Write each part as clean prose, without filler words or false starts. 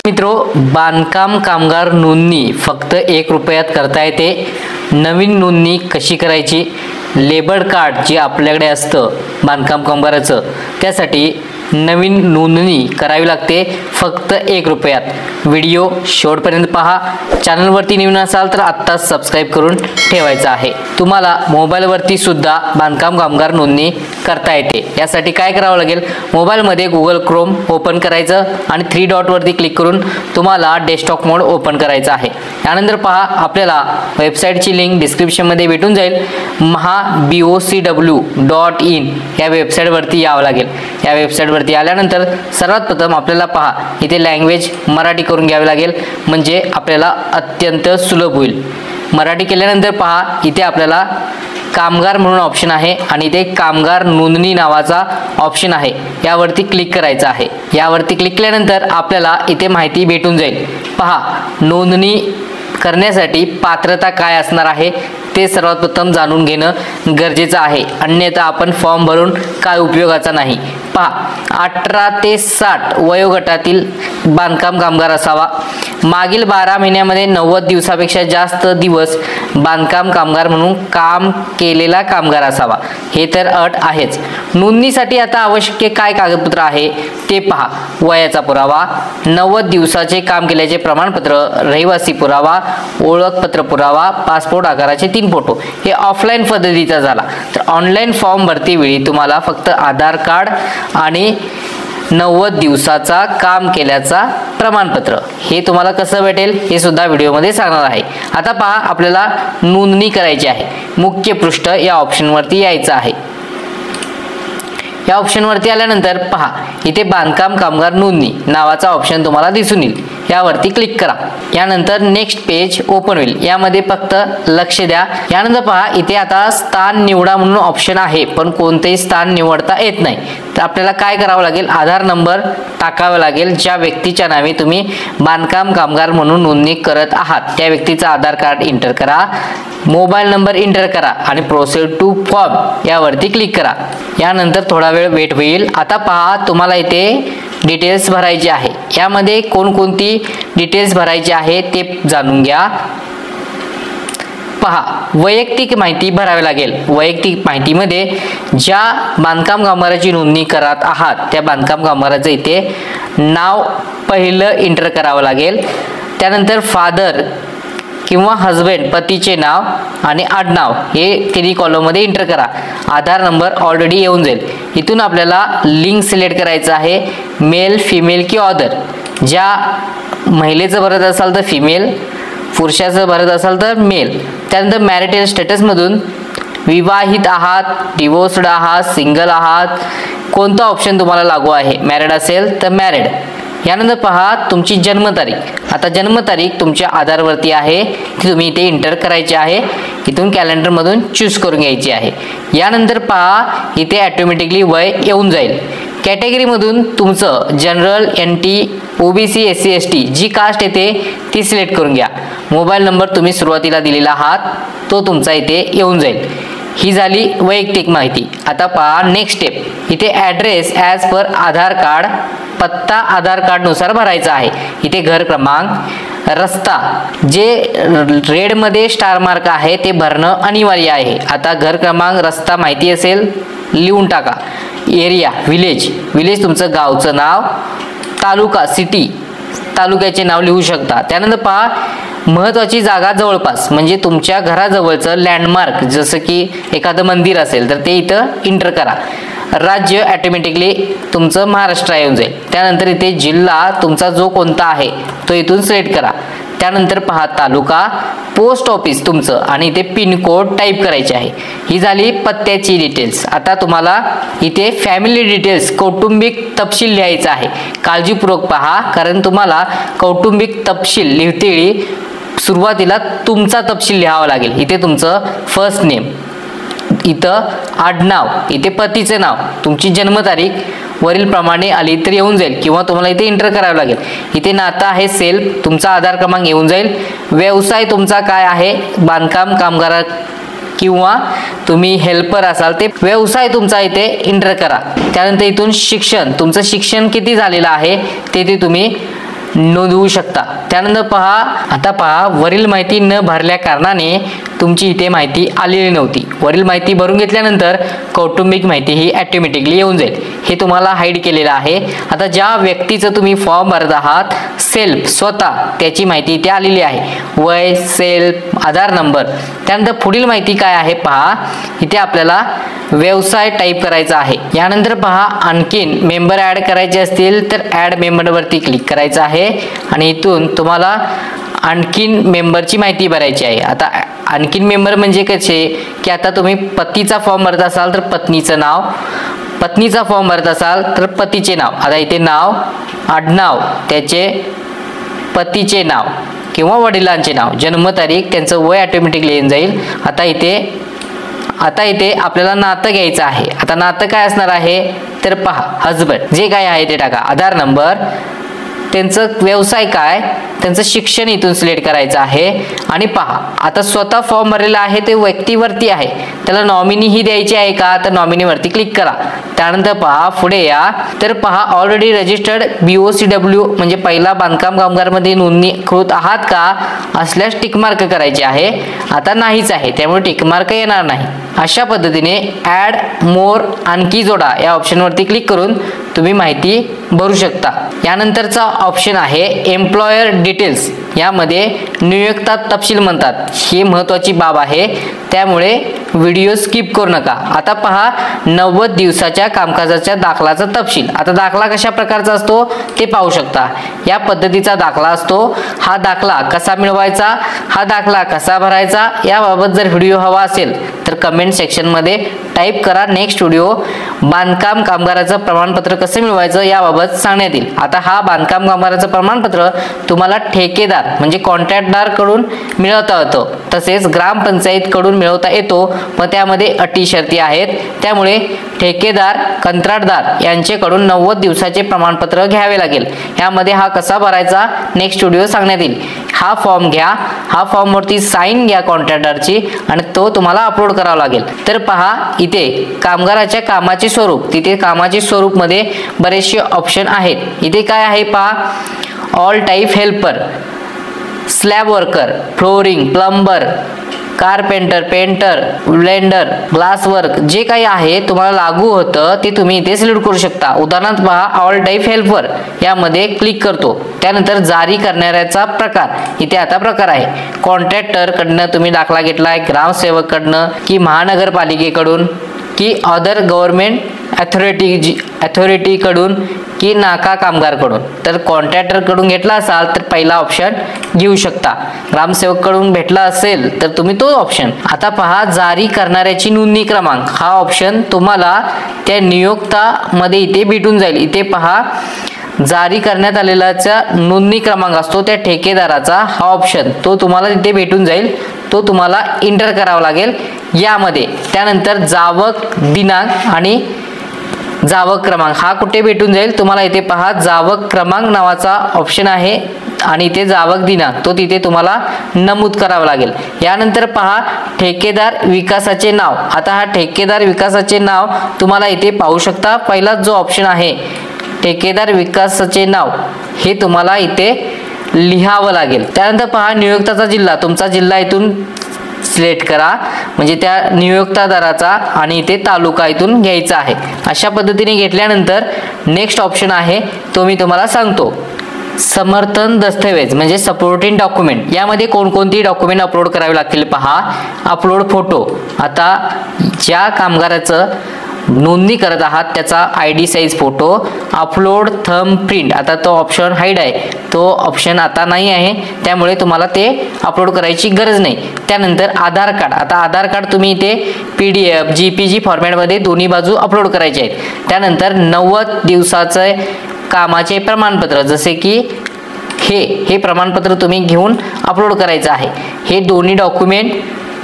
मित्रो, बांधकाम कामगार नोंदणी फक्त 1 रुपयात करता येते। नवीन नोंदणी कशी करायची, लेबर कार्ड जे आपल्याकडे असतं बांधकाम कामगाराचं, त्यासाठी नवीन नोंदणी करावी लागते फक्त 1 रुपयात। व्हिडिओ शेवटपर्यंत पहा। चॅनलवरती नवीन असाल तर आत्ताच सबस्क्राइब करून ठेवायचं आहे। तुम्हाला मोबाईलवरती सुद्धा बांधकाम कामगार नोंदणी करता येते। यासाठी काय करावं लागेल, मोबाईलमध्ये गुगल क्रोम ओपन करायचं आणि 3 डॉट वरती क्लिक करून तुम्हाला डेस्कटॉप मोड ओपन करायचा आहे। त्यानंतर पहा, आपल्याला वेबसाईटची लिंक डिस्क्रिप्शनमध्ये भेटून जाईल। mahabocw.in या वेबसाईटवरती यावं लागेल। या वेबसाईटवरती आल्यानंतर सर्वात प्रथम आपल्याला पहा, इथे लँग्वेज मराठी करून घ्यावी लागेल, म्हणजे आपल्याला अत्यंत सुलभ होईल। मराठी केल्यानंतर पहा, इथे आपल्याला कामगार म्हणून ऑप्शन आहे आणि इथे कामगार नोंदणी नावाचा ऑप्शन आहे, यावरती क्लिक करायचं आहे। यावरती क्लिक केल्यानंतर आपल्याला इथे माहिती भेटून जाईल। पहा, नोंदणी करण्यासाठी पात्रता काय असणार आहे ते सर्वात प्रथम जाणून घेणं गरजेचं आहे, अन्यथा आपण फॉर्म भरून काय उपयोगाचा नाही। पहा, 18 ते 60 वयोगटातील बांधकाम कामगार असावा, मागील 12 महिन्यामध्ये 90 दिवसापेक्षा जास्त दिवस बांधकाम कामगार म्हणून काम केलेला कामगार असावा, हे तर अट आहेच। नोंदणीसाठी आता आवश्यक काय कागदपत्र आहे ते पहा, वयाचा पुरावा, 90 दिवसाचे काम केल्याचे प्रमाणपत्र, रहिवासी पुरावा, ओळखपत्र पुरावा, पासपोर्ट आकाराचे 3 फोटो। हे ऑफलाईन पद्धतीचा झाला। तर ऑनलाईन फॉर्म भरतीवेळी तुम्हाला फक्त आधार कार्ड आणि 90 दिवसाचा काम केल्याचा प्रमाणपत्र, हे तुम्हाला कसं भेटेल हे सुद्धा व्हिडिओमध्ये सांगणार आहे। आता पहा, आपल्याला नोंदणी करायची आहे। मुख्य पृष्ठ या ऑप्शनवरती यायचं आहे। या ऑप्शनवरती आल्यानंतर पहा, इथे बांधकाम कामगार नोंदणी नावाचा ऑप्शन तुम्हाला दिसून येईल, यावरती क्लिक करा। यानंतर नेक्स्ट पेज ओपन होईल, यामध्ये फक्त लक्ष द्या। यानंतर पहा, इथे आता स्थान निवडा म्हणून ऑप्शन आहे, पण कोणतेही स्थान निवडता येत नाही। तर आपल्याला काय करावं लागेल, आधार नंबर टाकावा लागेल। ज्या व्यक्तीच्या नावे तुम्ही बांधकाम कामगार म्हणून नोंदणी करत आहात त्या व्यक्तीचा आधार कार्ड एंटर करा, मोबाईल नंबर एंटर करा आणि प्रोसीड टू फॉर्म यावरती क्लिक करा। यानंतर थोडा वेळ वेट होईल। आता पहा, तुम्हाला इथे डिटेल्स भरायचे आहे। यामध्ये कोणकोणती डिटेल्स भरायची आहे ते जाणून घ्या। पहा, वैयक्तिक माहिती भरावी लागेल। वैयक्तिक माहितीमध्ये ज्या बांधकाम कामगाराची नोंदणी करत आहात त्या बांधकाम कामगाराचं इथे नाव पहिलं एंटर करावं लागेल। त्यानंतर फादर किंवा हजबंड पतीचे नाव आणि आडनाव हे 3 कॉलममध्ये एंटर करा। आधार नंबर ऑलरेडी येऊन जाईल। इथून आपल्याला लिंक सिलेक्ट करायचं आहे, मेल, फिमेल की अदर। ज्या महिलेचं भरत असाल तर फिमेल, पुरुषाचं भरत असाल तर मेल। त्यानंतर मॅरिटल स्टेटसमधून विवाहित आहात, डिवोर्स्ड आहात, सिंगल आहात, कोणता ऑप्शन तुम्हाला लागू आहे। मॅरिड असेल तर मॅरिड। यानंतर पहा, तुमची जन्मतारीख। आता जन्मतारीख तुमच्या आधारवरती आहे, ती तुम्ही इथे एंटर करायची आहे। इथून कॅलेंडरमधून चूज करून घ्यायची आहे। यानंतर पहा, इथे ऑटोमॅटिकली वय येऊन जाईल। कॅटेगरीमधून तुमचं general, NT, OBC, SC, ST जी कास्ट येते ती सिलेक्ट करून घ्या। मोबाईल नंबर तुम्ही सुरुवातीला दिलेला आहात तो तुमचा इथे येऊन जाईल। ही झाली वैयक्तिक माहिती। आता पहा, नेक्स्ट स्टेप, इथे ॲड्रेस ॲज पर आधार कार्ड, पत्ता आधार कार्ड नुसार भरायचा आहे। इथे घर क्रमांक, रस्ता जे रेडमध्ये स्टार मार्क आहे ते भरणं अनिवार्य आहे। आता घर क्रमांक, रस्ता माहिती असेल लिहून टाका। एरिया, विलेज तुमचं गावचं नाव, तालुका, सिटी तालुक्याचे नाव लिहू शकता। त्यानंतर पहा, महत्त्वाची जागा जवळपास, म्हणजे तुमच्या घराजवळचं लँडमार्क, जसं की एखादं मंदिर असेल तर ते इथं एंटर करा। राज्य ऑटोमॅटिकली तुमचं महाराष्ट्र येऊन जाईल। त्यानंतर इथे जिल्हा तुमचा जो कोणता आहे तो इथून सिलेक्ट करा। त्यानंतर पहा, तालुका, पोस्ट ऑफिस तुमचं आणि इथे पिनकोड टाईप करायचे आहे। ही झाली पत्त्याची डिटेल्स। आता तुम्हाला इथे फॅमिली डिटेल्स, कौटुंबिक तपशील लिहायचा आहे। काळजीपूर्वक पहा, कारण तुम्हाला कौटुंबिक तपशील लिहितेवेळी सुरुवातीला तुमचा तपशील लिहावा लागेल। इथे तुमचं फर्स्ट नेम, इथं आडनाव, इथे पतीचे नाव, तुमची जन्मतारीख वरील प्रमाणे आली तर येऊन जाईल, किंवा तुम्हाला इथे एंटर करावं लागेल। इथे नातं आहे सेल्फ, तुमचा आधार क्रमांक येऊन जाईल। व्यवसाय तुमचा काय आहे, बांधकाम कामगार किंवा तुम्ही हेल्पर असाल ते व्यवसाय तुमचा इथे एंटर करा। त्यानंतर इथून शिक्षण, तुमचं शिक्षण किती झालेलं आहे ते तुम्ही नोंदवू शकता। त्यानंतर आता पहा वरील माहिती न भरल्या कारणाने तुमची इथे माहिती आलेली नव्हती। वरील माहिती भरून घेतल्यानंतर कौटुंबिक माहिती ही ऑटोमॅटिकली येऊन जाईल। हे तुम्हाला हाईड केलेलं आहे। आता ज्या व्यक्तीचं तुम्ही फॉर्म भरत आहात सेल्फ स्वतः त्याची माहिती इथे आलेली आहे, वय, सेल्फ, आधार नंबर। त्यानंतर पुढील माहिती काय आहे पहा, इथे आपल्याला व्यवसाय टाईप करायचा आहे। यानंतर पहा आणखीन मेंबर ऍड करायचे असतील तर ऍड मेंबर वरती क्लिक करायचं आहे आणि इथून तुम्हाला आणखीन मेंबरची माहिती भरायची आहे। आता आणखीन मेंबर म्हणजे कसे की आता तुम्ही पतीचा फॉर्म भरत असाल तर पत्नीचं नाव, पत्नीचा फॉर्म भरत असाल तर पतीचे नाव। आता इथे नाव, आडनाव, त्याचे पतीचे नाव किंवा वडिलांचे नाव, जन्मतारीख, त्यांचं वय ऑटोमॅटिकली येऊन जाईल। आता इथे आपल्याला नातं घ्यायचं आहे। आता नातं काय असणार आहे तर पहा हजबंड, जे काय आहे ते टाका, आधार नंबर, त्यांचं व्यवसाय काय, त्यांचं शिक्षण इथून सिलेक्ट करायचं आहे। आणि पहा आता स्वतः फॉर्म भरलेला आहे ते व्यक्तीवरती आहे, त्याला नॉमिनी ही द्यायची आहे का तर नॉमिनी वरती क्लिक करा। त्यानंतर पहा पुढे या तर पहा ऑलरेडी रजिस्टर्ड BOCW म्हणजे पहिला बांधकाम कामगार मध्ये नोंदणीकृत आहात का असल्यास टिकमार्क करायचे आहे। आता नाहीच आहे त्यामुळे टिकमार्क येणार नाही। अशा पद्धतीने ऍड मोर आणखी जोडा या ऑप्शन वरती क्लिक करून तुम्ही माहिती भरू शकता। यानंतरचा ऑप्शन आहे एम्प्लॉयर डिटेल्स, यामध्ये नियोक्ता तपशील म्हणतात। ही महत्त्वाची बाब आहे त्यामुळे व्हिडिओ स्किप करू नका। आता पहा 90 दिवसाच्या कामकाजाच्या दाखलाचा तपशील। आता दाखला कशा प्रकारचा असतो ते पाहू शकता। या पद्धतीचा दाखला असतो। हा दाखला कसा मिळवायचा, हा दाखला कसा भरायचा याबाबत जर व्हिडिओ हवा असेल तर कमेंट सेक्शन मध्ये टाईप करा नेक्स्ट व्हिडिओ। बांधकाम कामगाराचं प्रमाणपत्र कसं मिळवायचं याबाबत सांगण्यात येईल। आता हा बांधकाम कामगाराचं प्रमाणपत्र तुम्हाला ठेकेदार म्हणजे कॉन्ट्रॅक्टदार कडून मिळवता येतो, तसेच ग्रामपंचायत कडून मिळवता येतो, पण त्यामध्ये अटी शर्ती आहेत। त्यामुळे ठेकेदार कंत्राटदार यांच्याकडून 90 दिवसाचे प्रमाणपत्र घ्यावे लागेल। यामध्ये हा कसा भरायचा नेक्स्ट व्हिडिओ सांगण्यात येईल। हा फॉर्म घ्या, हा फॉर्म वरती साइन घ्या कॉन्ट्रॅक्टरची आणि तो तुम्हाला अपलोड करावा लागेल। तर पहा इथे कामगाराच्या कामाचे स्वरूप, तिथे कामाचे स्वरूप मध्ये बरेचसे ऑप्शन आहेत। इथे काय आहे पहा, all type helper, slab worker, flooring, plumber, carpenter, painter, welder, glass work, जे काही आहे तुम्हाला लागू होतं ते तुम्ही इथे सिलेक्ट करू शकता। उदाहरणार्थ पहा ऑल टाईप हेल्पर यामध्ये क्लिक करतो। त्यानंतर जारी करणाऱ्याचा प्रकार, इथे आता प्रकार आहे कॉन्ट्रॅक्टर कडनं तुम्ही दाखला घेतलाय, ग्रामसेवक कडनं की महानगरपालिकेकडून की अदर गव्हर्नमेंट अथॉरिटी कडून की नाका कामगार कडून। तर कॉन्ट्रॅक्टर कडून घेतला असाल तर पहिला ऑप्शन घेऊ शकता, ग्रामसेवक कडून भेटला असेल तर तुम्ही तो ऑप्शन। आता पहा जारी करणाऱ्याची नोंदणी क्रमांक, हा ऑप्शन तुम्हाला त्या नियोक्ता मध्ये इथे भेटून जाईल। इथे पहा जारी करण्यात आलेलाचा नोंदणी क्रमांक असतो त्या ठेकेदाराचा, हा ऑप्शन तो तुम्हाला इथे भेटून जाईल, तो तुम्हाला एंटर करावा लागेल यामध्ये। त्यानंतर जावक दिनांक आणि जावक क्रमांक हा कुठे भेटून जाईल तुम्हाला, इथे पहा जावक क्रमांक नावाचा ऑप्शन आहे आणि इथे जावक दिनांक तो तिथे तुम्हाला नमूद करावा लागेल। यानंतर पहा ठेकेदार विकासाचे नाव। आता हा ठेकेदार विकासाचे नाव तुम्हाला इथे पाहू शकता, पहिला जो ऑप्शन आहे ठेकेदार विकासाचे नाव हे तुम्हाला इथे लिहावं लागेल। त्यानंतर पहा नियोक्ताचा जिल्हा, तुमचा जिल्हा इथून सिलेक्ट करा म्हणजे त्या नियोक्तादाराचा आणि इथे तालुका इथून घ्यायचा आहे। अशा पद्धतीने घेतल्यानंतर नेक्स्ट ऑप्शन आहे तो मी तुम्हाला सांगतो, समर्थन दस्तऐवज म्हणजे सपोर्टिंग डॉक्युमेंट। यामध्ये कोणकोणती डॉक्युमेंट अपलोड करावे लागतील पहा, अपलोड फोटो, आता ज्या कामगाराचं नोंदणी करत आहात त्याचा ID size photo, upload thumb print, आता तो ऑप्शन हाईड आहे, तो ऑप्शन आता नाही आहे त्यामुळे तुम्हाला ते अपलोड करायची गरज नाही। त्यानंतर आधार कार्ड, आता आधार कार्ड तुम्ही इथे PDF JPG फॉर्मॅटमध्ये दोन्ही बाजू अपलोड करायचे आहेत। त्यानंतर 90 दिवसाचे कामाचे प्रमाणपत्र, जसे की हे प्रमाणपत्र तुम्ही घेऊन अपलोड करायचं आहे। हे दोन्ही डॉक्युमेंट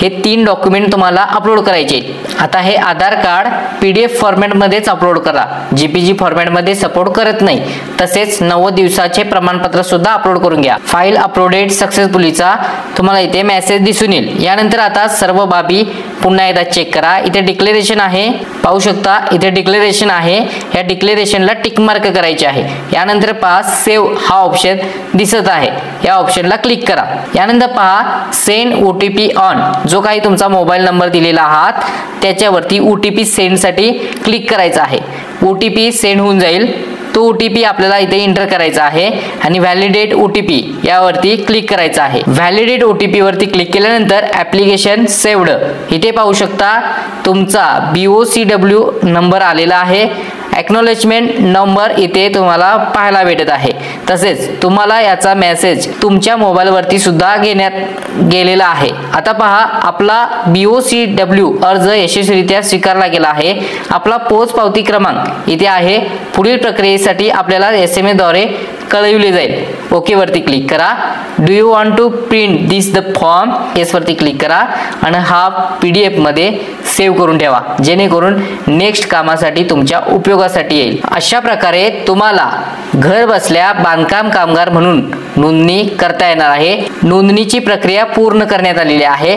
हे 3 डॉक्युमेंट तुम्हाला अपलोड करायचे. आता हे आधार कार्ड PDF फॉर्मॅटमध्येच अपलोड करा. JPG फॉर्मॅटमध्ये सपोर्ट करत नाही. तसेच 90 दिवसाचे प्रमाणपत्र सुद्धा अपलोड करून घ्या. फाईल अपलोडेड सक्सेसफुलीचा तुम्हाला इथे मेसेज दिसून येईल. यानंतर आता सर्व बाबी पुन्हा एकदा चेक करा. इथे डिक्लेरेशन आहे, पाहू शकता इथे डिक्लेरेशन आहे. या डिक्लेरेशनला टिक मार्क करायचे आहे. यानंतर पहा सेव्ह हा ऑप्शन दिसत आहे, या ऑप्शनला क्लिक करा. यानंतर पहा सेंड OTP ऑन, जो काही तुमचा मोबाईल नंबर दिलेला आहात त्याच्यावरती OTP सेंड साठी क्लिक करायचा आहे. OTP सेंड होऊन जाईल. तो OTP आपल्याला इथे एंटर करायचा आहे आणि व्हॅलिडेट OTP यावरती क्लिक करायचा आहे. व्हॅलिडेट OTP वरती क्लिक केल्यानंतर ऍप्लिकेशन सेव्हड इथे पाहू शकता तुमचा BOCW नंबर आलेला आहे. एक्नॉलेजमेंट नंबर इथे तुम्हाला पाहायला भेटत आहे. तसेच तुम्हाला याचा मेसेज तुमच्या मोबाईलवरती सुद्धा घेण्यात गेलेला आहे. आता पहा आपला BOCW अर्ज यशस्वीरित्या स्वीकारला गेला आहे. आपला पोच पावती क्रमांक इथे आहे. पुढील प्रक्रियेसाठी आपल्याला SMS द्वारे कळविले जाईल. ओके वरती क्लिक करा. Do you want to print this the form, yes वरती क्लिक करा आणि हा PDF मध्ये सेव्ह करून ठेवा, जेणेकरून नेक्स्ट कामासाठी तुमच्या उपयोगासाठी येईल. अशा प्रकारे तुम्हाला घर बसल्या बांधकाम कामगार म्हणून नोंदणी करता येणार आहे. नोंदणीची प्रक्रिया पूर्ण करण्यात आलेली आहे.